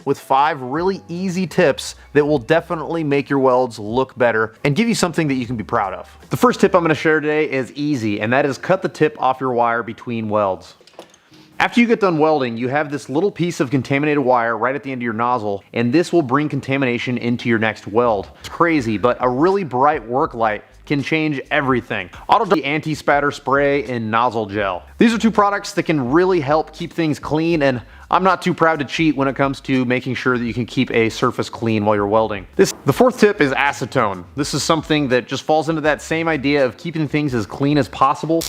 with 5 really easy tips that will definitely make your welds look better and give you something that you can be proud of. The first tip I'm going to share today is easy, and that is cut the tip off your wire between welds. After you get done welding, you have this little piece of contaminated wire right at the end of your nozzle, and this will bring contamination into your next weld. It's crazy, but a really bright work light can change everything. Auto anti-spatter spray and nozzle gel. These are 2 products that can really help keep things clean, and I'm not too proud to cheat when it comes to making sure that you can keep a surface clean while you're welding. The 4th tip is acetone. This is something that just falls into that same idea of keeping things as clean as possible.